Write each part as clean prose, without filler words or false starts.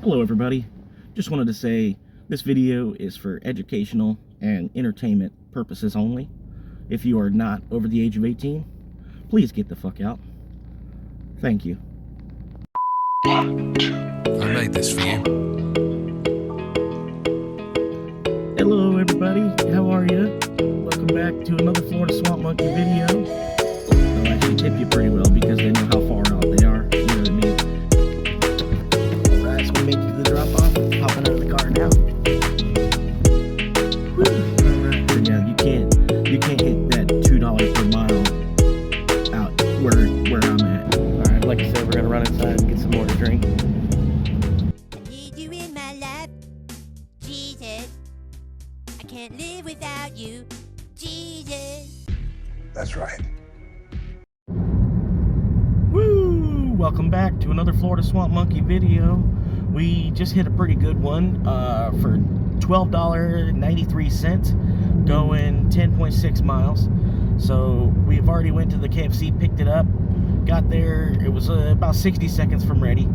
Hello everybody, just wanted to say this video is for educational and entertainment purposes only. If you are not over the age of 18, please get the fuck out. Thank you. I made this for you. Hello everybody, how are you? Welcome back to another Florida Swamp Monkey video. They'll actually tip you pretty well because they know how far out they are, you know what I mean? Alright, so we made it to the drop off, hopping out of the car now. Alright, so yeah, you can't hit that $2 per mile out where I'm at. Alright, like I said, we're gonna run inside and get some more to drink. I need you in my life, Jesus. I can't live without you, Jesus. That's right. Woo! Welcome back to another Florida Swamp Monkey video. We just hit a pretty good one for $12.93, going 10.6 miles. So we've already went to the KFC, picked it up, got there. It was about 60 seconds from ready.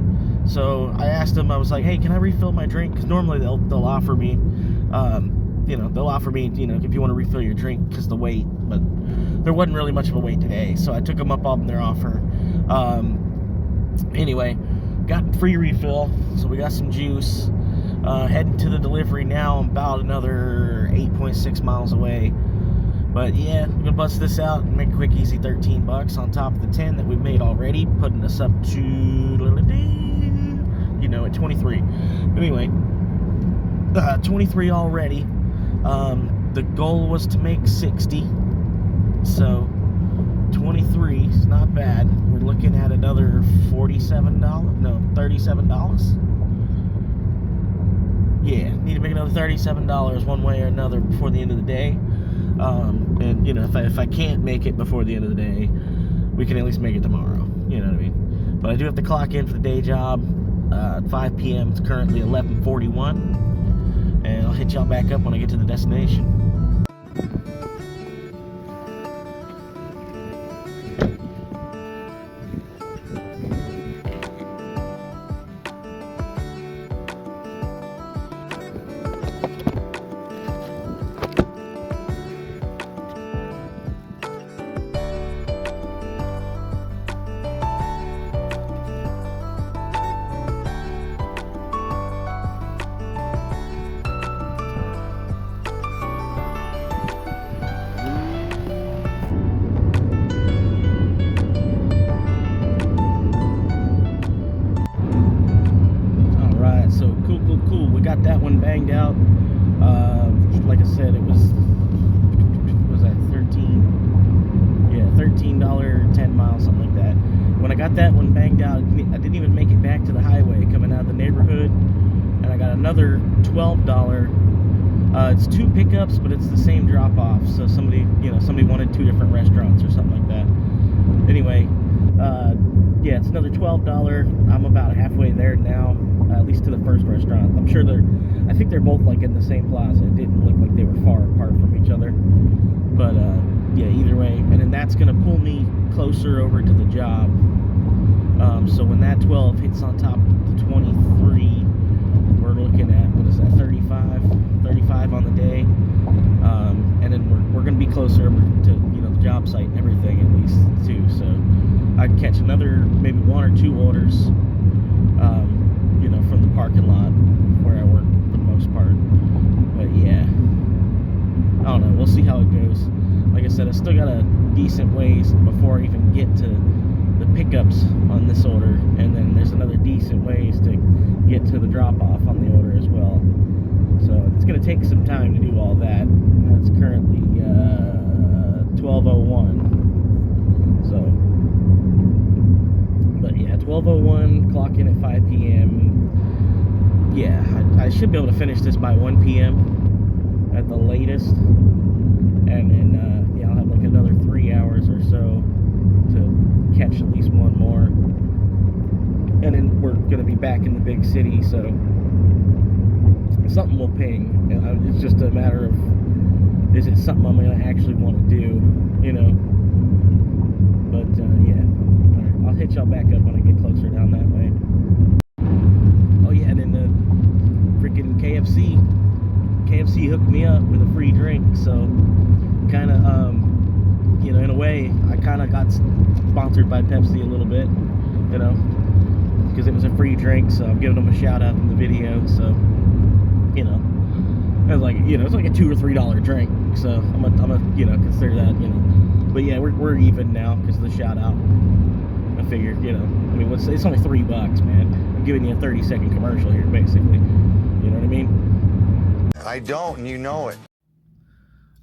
So I asked them, I was like, hey, can I refill my drink? Because normally they'll offer me, they'll offer me, if you want to refill your drink because the wait, but there wasn't really much of a wait today. So I took them up on their offer. Anyway, got free refill, so we got some juice. Heading to the delivery now. I'm about another 8.6 miles away. But yeah, I'm gonna bust this out and make a quick, easy 13 bucks on top of the 10 that we've made already, putting us up to, at 23. But anyway, 23 already. The goal was to make 60, so 23 is not bad. We're looking at another $37. Yeah, need to make another $37 one way or another before the end of the day. And if I can't make it before the end of the day, we can at least make it tomorrow. You know what I mean? But I do have to clock in for the day job at 5 p.m. It's currently 11:41, and I'll hit y'all back up when I get to the destination. Cool. We got that one banged out. Like I said, it was that $13, 10 miles, something like that. When I got that one banged out, I didn't even make it back to the highway coming out of the neighborhood, and I got another $12. It's two pickups, but it's the same drop off. So somebody wanted two different restaurants or something like that. Anyway, yeah, it's another $12. I'm about halfway there now, at least to the first restaurant. I'm sure I think they're both like in the same plaza. It didn't look like they were far apart from each other. But yeah, either way. And then that's gonna pull me closer over to the job. So when that 12 hits on top of the 23, we're looking at, what is that, 35 on the day. And then we're gonna be closer to the job site and everything at least too. So I can catch another maybe one or two orders, from the parking lot where I work for the most part. But yeah, I don't know. We'll see how it goes. Like I said, I still got a decent ways before I even get to the pickups on this order, and then there's another decent ways to get to the drop-off on the order as well. So it's going to take some time to do all that. It's currently 12:01. So, but yeah, 12:01, clock in at 5 p.m. Yeah, I should be able to finish this by 1 p.m. at the latest. And then, yeah, I'll have like another 3 hours or so to catch at least one more. And then we're going to be back in the big city, so something will ping. It's just a matter of, is it something I'm going to actually want to do, But, yeah. All right, I'll hit y'all back up when I get closer down that way. Oh, yeah, and then sponsored by Pepsi a little bit, you know, because it was a free drink, so I'm giving them a shout out in the video. So, you know, it's like, you know, it's like a $2 or $3 drink, so I'm a you know, consider that, you know. But yeah, we're even now because of the shout out. I figured, you know, I mean, it's only $3, man. I'm giving you a 30-second commercial here, basically. You know what I mean? I don't, and you know it.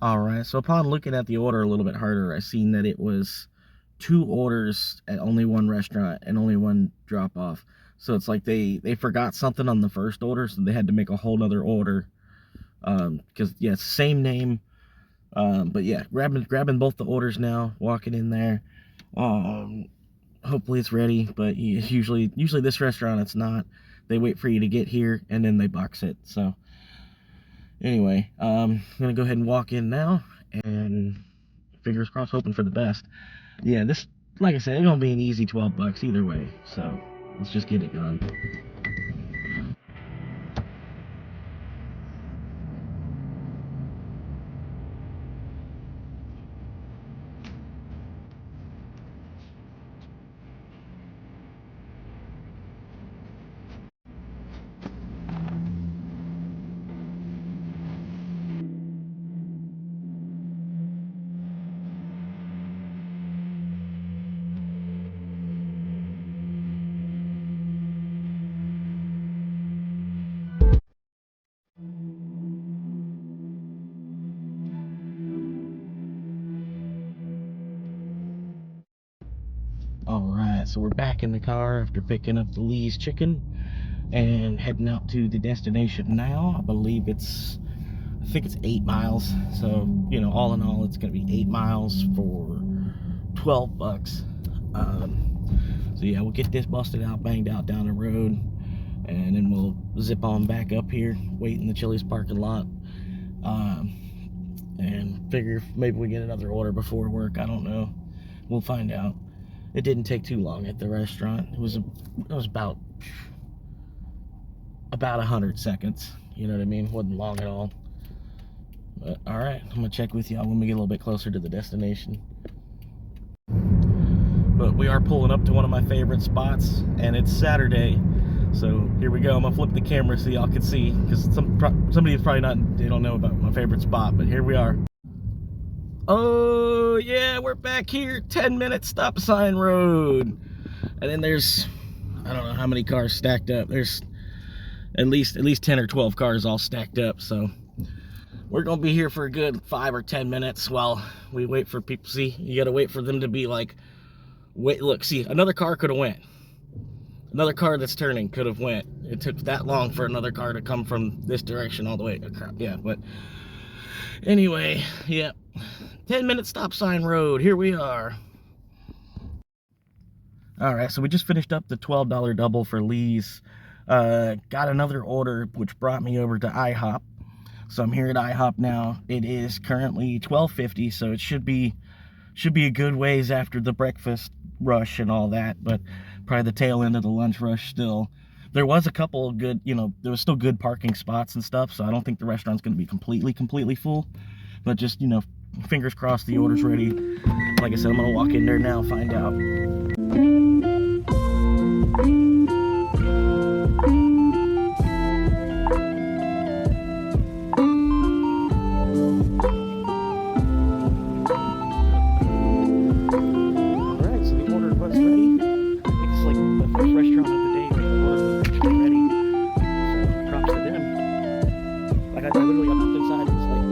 All right. So upon looking at the order a little bit harder, I seen that it was 2 orders at only 1 restaurant and only 1 drop off. So it's like they forgot something on the first order, so they had to make a whole nother order. Because yeah, it's the same name. But yeah, grabbing both the orders now, walking in there. Hopefully it's ready, but usually this restaurant it's not. They wait for you to get here and then they box it. So anyway, I'm gonna go ahead and walk in now, and fingers crossed, hoping for the best. Yeah, this, like I said, it's gonna be an easy $12 either way. So let's just get it done. Alright, so we're back in the car after picking up the Lee's chicken and heading out to the destination now. I think it's 8 miles. So, you know, all in all, it's going to be 8 miles for $12. So yeah, we'll get this busted out, banged out down the road, and then we'll zip on back up here, wait in the Chili's parking lot, and figure if maybe we get another order before work. I don't know. We'll find out. It didn't take too long at the restaurant. It was about 100 seconds. You know what I mean? Wasn't long at all. But all right, I'm gonna check with y'all when we get a little bit closer to the destination. But we are pulling up to one of my favorite spots, and it's Saturday. So here we go. I'm gonna flip the camera so y'all can see, because somebody's probably they don't know about my favorite spot, but here we are. Oh yeah, we're back here, 10-minute stop sign road. And then there's, I don't know how many cars stacked up. There's at least 10 or 12 cars all stacked up. So we're gonna be here for a good 5 or 10 minutes while we wait for people. See, you gotta wait for them to be like, wait, look, see, another car could have went. Another car that's turning could have went. It took that long for another car to come from this direction all the way. Yeah, but anyway, yeah. 10-minute stop sign road, here we are. Alright, so we just finished up the $12 double for Lee's. Got another order, which brought me over to IHOP. So I'm here at IHOP now. It is currently $12.50, so it should be a good ways after the breakfast rush and all that, but probably the tail end of the lunch rush still. There was a couple of good, you know, there was still good parking spots and stuff, so I don't think the restaurant's going to be completely full. But just, you know, fingers crossed the order's ready. Like I said, I'm going to walk in there now, find out. Alright, so the order was ready. I think it's like the first restaurant of the day where the order was actually ready. So props to them. Like I literally got popped inside, it was like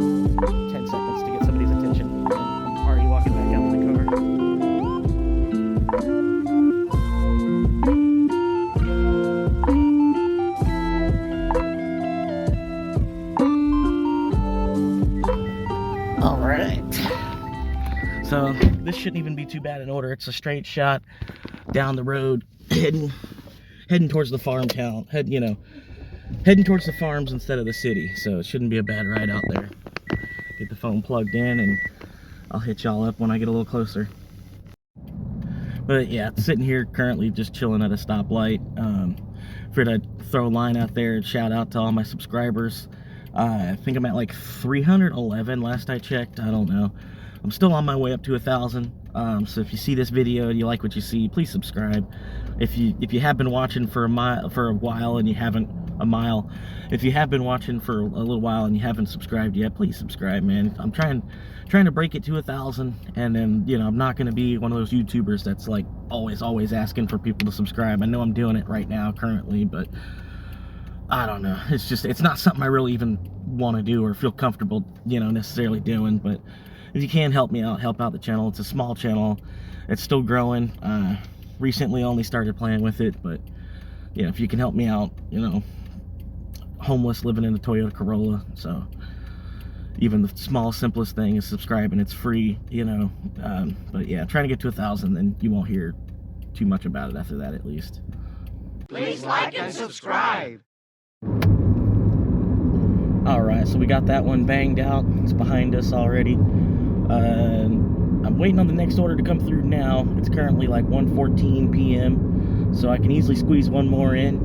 10 seconds to get somebody's attention. And I'm already walking back out to the car. Alright. So this shouldn't even be too bad an order. It's a straight shot down the road, heading towards the farm town. Heading towards the farms instead of the city. So it shouldn't be a bad ride out there. Get the phone plugged in and I'll hit y'all up when I get a little closer. But yeah, sitting here currently just chilling at a stoplight. Figured I'd throw a line out there and shout out to all my subscribers. I think I'm at like 311 last I checked. I don't know. I'm still on my way up to 1,000. So if you see this video and you like what you see, please subscribe. If you have been watching for a while and you haven't if you have been watching for a little while and you haven't subscribed yet, please subscribe, man. I'm trying to break it to 1,000, and then, you know, I'm not going to be one of those YouTubers that's like always asking for people to subscribe. I know I'm doing it right now currently, but I don't know. It's not something I really even want to do or feel comfortable, you know, necessarily doing. But if you can help me out, help out the channel. It's a small channel. It's still growing. Recently only started playing with it, but you know, if you can help me out, you know, homeless, living in a Toyota Corolla, so even the small, simplest thing is subscribing. It's free, you know. But yeah, trying to get to 1,000, and you won't hear too much about it after that, at least. Please like and subscribe. Alright, so we got that one banged out. It's behind us already. I'm waiting on the next order to come through now. It's currently like 1:14 p.m. so I can easily squeeze one more in.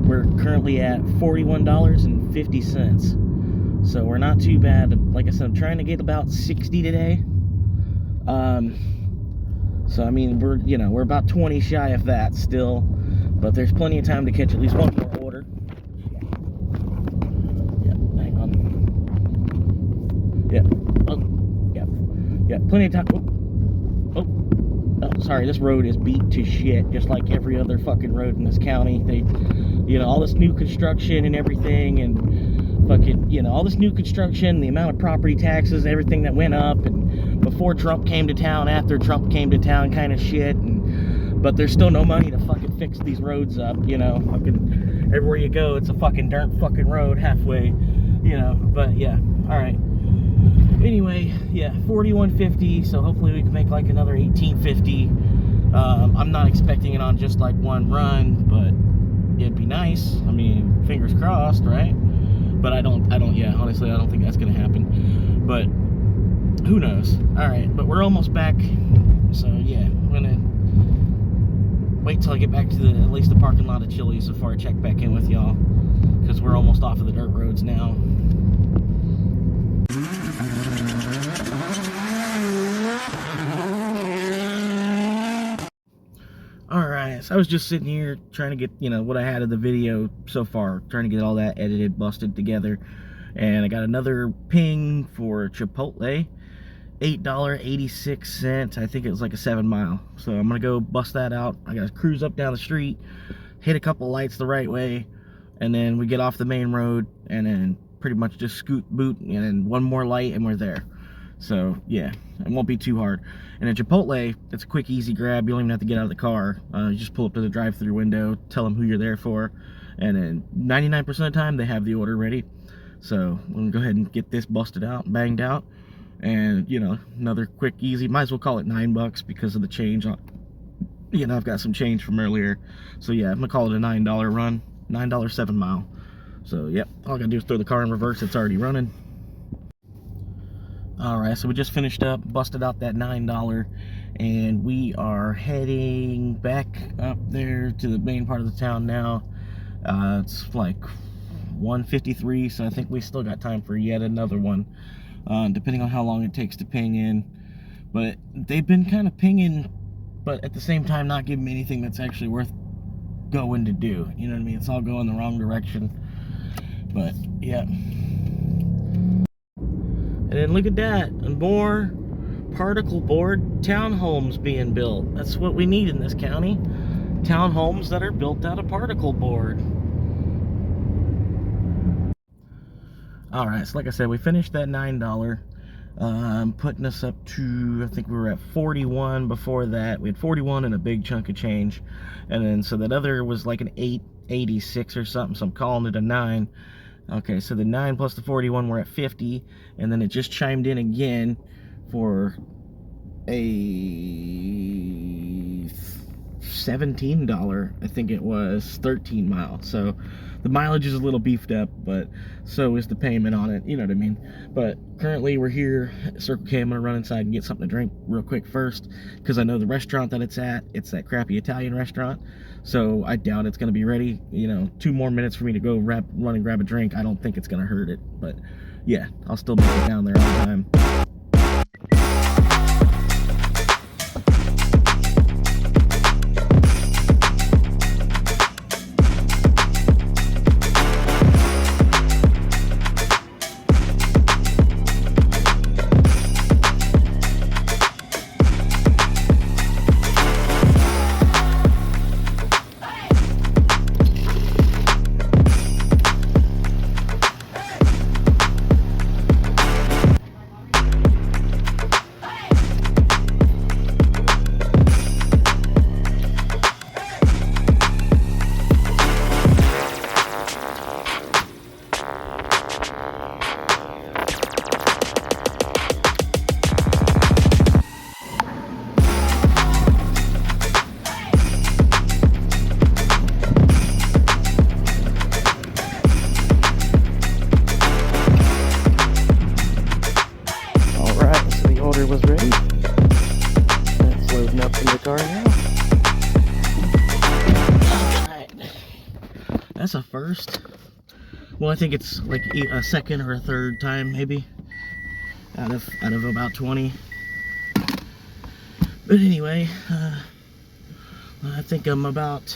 We're currently at $41.50. So we're not too bad. Like I said, I'm trying to get about 60 today. So I mean, we're about 20 shy of that still, but there's plenty of time to catch at least one more order. Yeah, hang on. Yeah. Oh, yeah, plenty of time. Oh, sorry, this road is beat to shit, just like every other fucking road in this county. They, you know, all this new construction and everything, and fucking, you know, all this new construction, the amount of property taxes, everything that went up, and before Trump came to town, after Trump came to town kind of shit, but there's still no money to fucking fix these roads up, you know. Fucking everywhere you go, it's a fucking dirt fucking road halfway, you know. But yeah, alright. Anyway, yeah, 41.50, so hopefully we can make like another 18.50. I'm not expecting it on just like one run, but it'd be nice. I mean, fingers crossed, right? But yeah, honestly, I don't think that's gonna happen. But who knows? Alright, but we're almost back. So yeah, I'm gonna wait till I get back to at least the parking lot of Chili's before I check back in with y'all, because we're almost off of the dirt roads now. Alright, so I was just sitting here trying to get, you know, what I had of the video so far, trying to get all that edited, busted together, and I got another ping for Chipotle, $8.86. I think it was like a 7 mile, so I'm gonna go bust that out. I gotta cruise up down the street, hit a couple lights the right way, and then we get off the main road, and then pretty much just scoot boot, and then one more light and we're there. So yeah, it won't be too hard. And at Chipotle, it's a quick, easy grab. You don't even have to get out of the car. You just pull up to the drive-through window, tell them who you're there for, and then 99% of the time they have the order ready. So I'm gonna go ahead and get this busted out, banged out, and you know, another quick, easy. Might as well call it $9 because of the change. You know, I've got some change from earlier. So yeah, I'm gonna call it a $9 run, $9 7 mile. So yep, all I gotta do is throw the car in reverse. It's already running. Alright, so we just finished up, busted out that $9, and we are heading back up there to the main part of the town now. It's like 1:53, so I think we still got time for yet another one, depending on how long it takes to ping in. But they've been kind of pinging, but at the same time not giving me anything that's actually worth going to do. You know what I mean? It's all going the wrong direction. But yeah. And then look at that, and more particle board townhomes being built. That's what we need in this county. Townhomes that are built out of particle board. Alright, so like I said, we finished that $9. Putting us up to, I think we were at 41 before that. We had 41 and a big chunk of change. And then, so that other was like an 8.86 or something, so I'm calling it a 9. Okay, so the 9 plus the 41, we're at 50, and then it just chimed in again for a $17, I think it was, 13 miles. So the mileage is a little beefed up, but so is the payment on it, you know what I mean? But currently we're here at Circle K. I'm gonna run inside and get something to drink real quick first, because I know the restaurant that it's at, it's that crappy Italian restaurant, so I doubt it's gonna be ready. You know, 2 more minutes for me to go run and grab a drink. I don't think it's gonna hurt it, but yeah, I'll still make it down there on time. That's a first. Well, I think it's like a second or a third time, maybe, out of about 20. But anyway, I think I'm about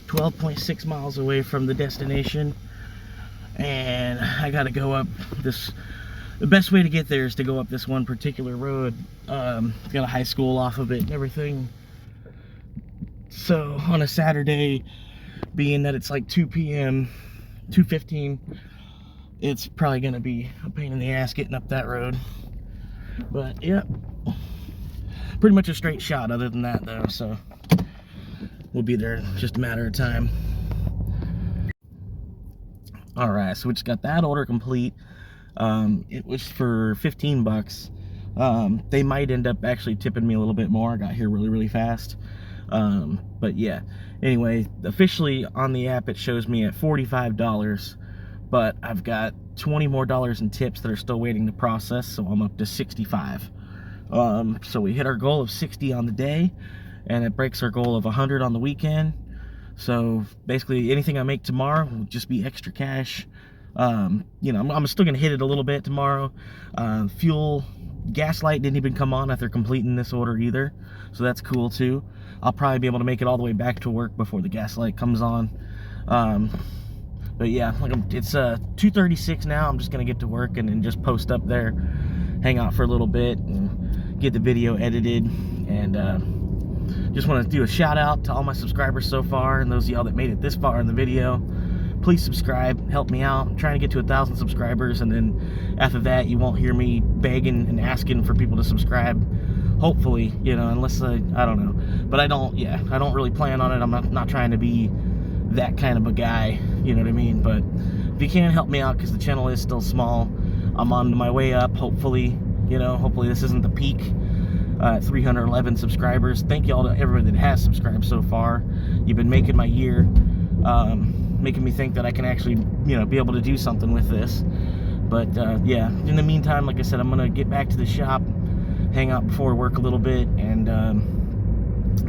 12.6 miles away from the destination, and I gotta go up this. The best way to get there is to go up this one particular road. It's got a high school off of it and everything. So on a Saturday, being that it's like 2 p.m., 2:15, it's probably gonna be a pain in the ass getting up that road. But yeah, pretty much a straight shot other than that though, so we'll be there in just a matter of time. All right, so we just got that order complete. It was for 15 bucks. They might end up actually tipping me a little bit more. I got here really fast. But yeah, anyway, officially on the app it shows me at $45, but I've got $20 more in tips that are still waiting to process, so I'm up to 65. So we hit our goal of 60 on the day, and it breaks our goal of 100 on the weekend. So basically anything I make tomorrow will just be extra cash. You know, I'm still gonna hit it a little bit tomorrow. Fuel, gas light didn't even come on after completing this order either, so that's cool too. I'll probably be able to make it all the way back to work before the gas light comes on. But yeah, like it's 2:36 now. I'm just gonna get to work and then just post up there, hang out for a little bit, and get the video edited. And just want to do a shout out to all my subscribers so far, and those of y'all that made it this far in the video. Please subscribe, help me out. I'm trying to get to 1,000 subscribers, and then after that you won't hear me begging and asking for people to subscribe. Hopefully, you know, unless I don't know. But I don't really plan on it. I'm not trying to be that kind of a guy, you know what I mean? But if you can, help me out, because the channel is still small. I'm on my way up, hopefully, you know, hopefully this isn't the peak. 311 subscribers. Thank y'all to everybody that has subscribed so far. You've been making my year. Making me think that I can actually, you know, be able to do something with this. But yeah, in the meantime, like I said, I'm gonna get back to the shop, hang out before work a little bit, and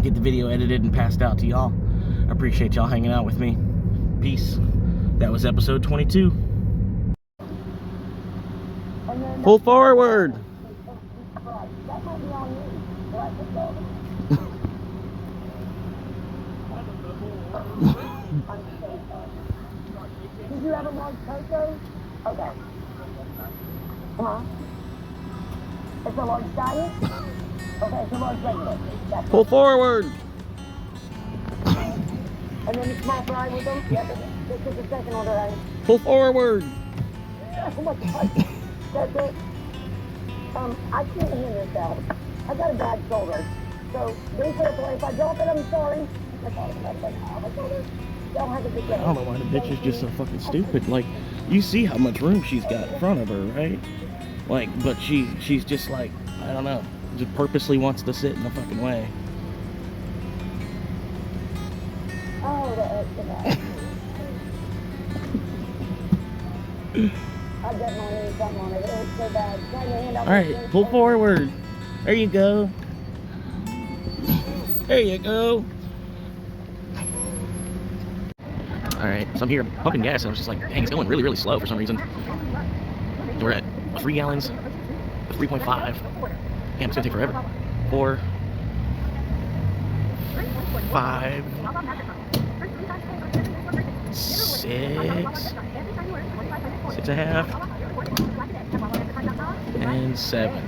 get the video edited and passed out to y'all. I appreciate y'all hanging out with me. Peace. That was episode 22. Pull forward. Did you have a large cocoa? Okay. It's a large diet? Okay, it's a large regular. That's Pull forward. And then the small fry with them? Yeah, this is the second order, right? Pull forward. Oh my God. That's it. I can't handle this out. I got a bad shoulder. So, leave it away. If I drop it, I'm sorry. I thought about it, my shoulder. Don't have a good day. I don't know why the bitch is just so fucking stupid. Like, you see how much room she's got in front of her, right? Like, but she's just like, I don't know, just purposely wants to sit in the fucking way. Oh, the extra bad. I definitely need something on it. It was so bad. Trying to hand out. Alright, pull forward. There you go. There you go. Alright, so I'm here pumping gas, and I was just like, dang, it's going really slow for some reason. We're at 3 gallons, 3.5. Damn, it's gonna take forever. 4, 5, 6, 6.5, and 7.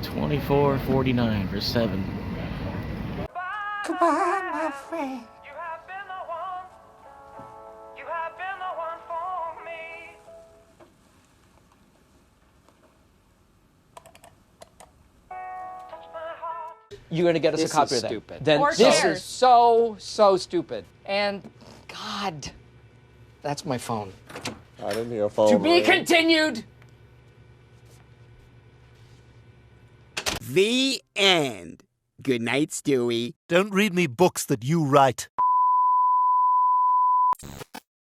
24.49 for 7. Goodbye, my friend. You're gonna get us a copy of that. Stupid. Then Or this shares. is so stupid. And God, that's my phone. I didn't hear a phone. To be ring. continued. The end. Good night, Stewie. Don't read me books that you write.